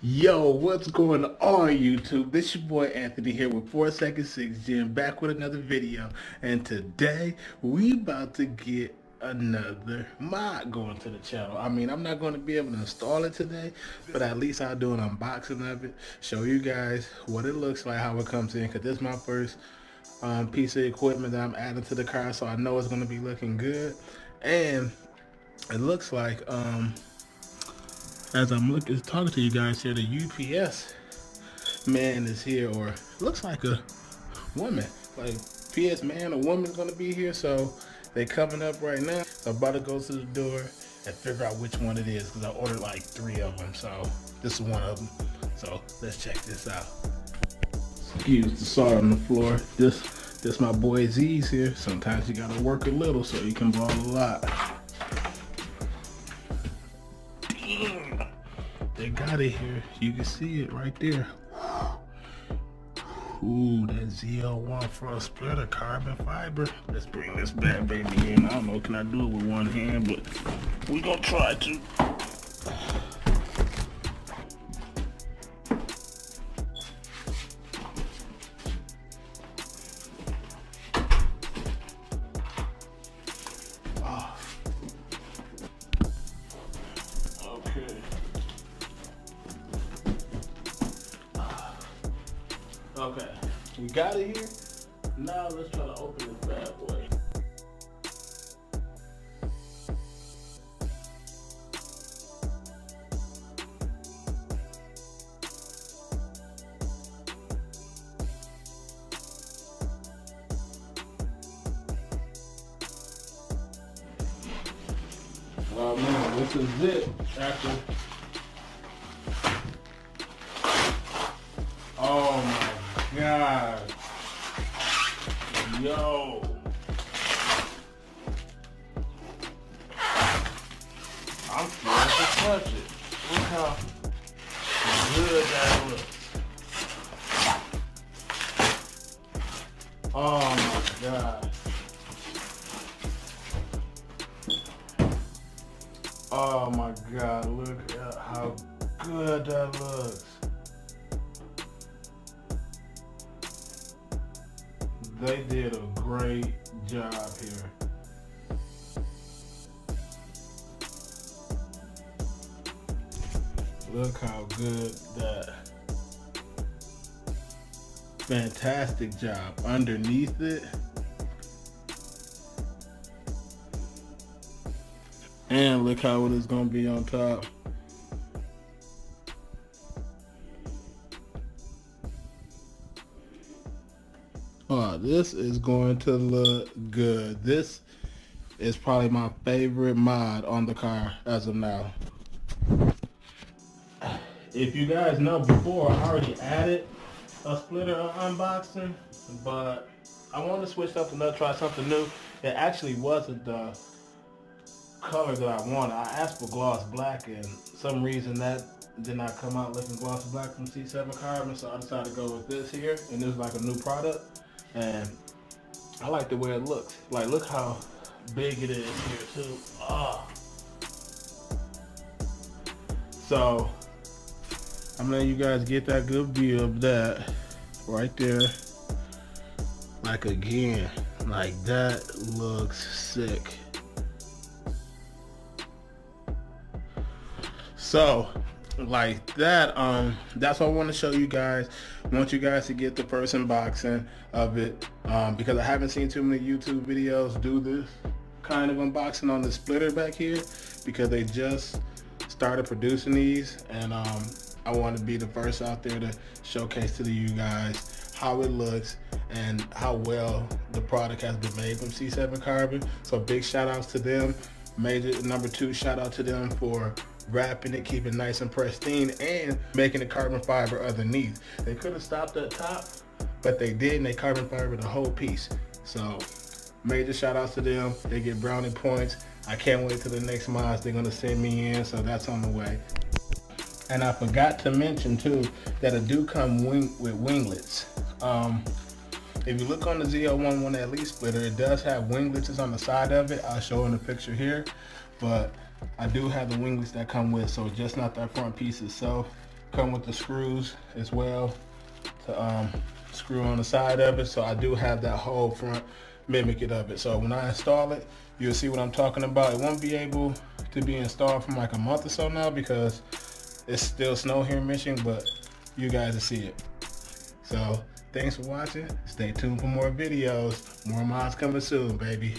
Yo, what's going on YouTube? This your boy Anthony here with 4Second6 Gen back with another video. And today we about to get another mod going to the channel. I mean, I'm not going to be able to install it today, but at least I'll do an unboxing of it, show you guys what it looks like, how it comes in, because this is my first piece of equipment that I'm adding to the car, so I know it's going to be looking good. And it looks like as I'm talking to you guys here, the UPS man is here, or looks like a woman. Like PS man or woman's gonna be here, so they coming up right now. So I'm about to go to the door and figure out which one it is, because I ordered like 3 of them, so this is one of them. So let's check this out. Excuse the salt on the floor. This my boy Z's here. Sometimes you gotta work a little so you can ball a lot. They got it here. You can see it right there. Ooh, that ZL1 front splitter, carbon fiber. Let's bring this bad baby in. I don't know, can I do it with one hand, but we gonna try to. Okay, we got it here. Now let's try to open this bad boy. Oh man, this is it after. Oh my God. Yo. I'm scared to touch it. Look how good that looks. Oh my God. Oh my God, look at how good that looks. They did a great job here. Look how good that. Fantastic job underneath it. And look how it is going to be on top. Oh, this is going to look good. This is probably my favorite mod on the car as of now. If you guys know, before I already added a splitter unboxing, but I wanted to switch something up, try something new. It actually wasn't the color that I wanted. I asked for gloss black, and some reason that did not come out looking gloss black from C7 Carbon, so I decided to go with this here, and it was like a new product. And I like the way it looks. Like, look how big it is here too. So I'm letting you guys get that good view of that right there. Like, again, like that looks sick. So like that, that's what I want to show you guys. I want you guys to get the first unboxing of it, because I haven't seen too many YouTube videos do this kind of unboxing on the splitter back here, because they just started producing these, and I want to be the first out there to showcase to you guys how it looks and how well the product has been made from C7 Carbon. So big shout outs to them. Major number 2 shout out to them for wrapping it, keeping it nice and pristine, and making the carbon fiber underneath. They could have stopped at top, but they didn't. They carbon fiber the whole piece. So major shout outs to them. They get brownie points. I can't wait till the next mods they're gonna send me in, so that's on the way. And I forgot to mention too that it do come with winglets. If you look on the ZL1 1LE splitter, it does have winglets on the side of it. I'll show in the picture here, but I do have the winglets that come with, so just not that front piece itself. come with the screws as well to screw on the side of it. So I do have that whole front mimicked of it. So when I install it, you'll see what I'm talking about. It won't be able to be installed from like a month or so now because it's still snow here in Michigan, but you guys will see it. So thanks for watching. Stay tuned for more videos. More mods coming soon, baby.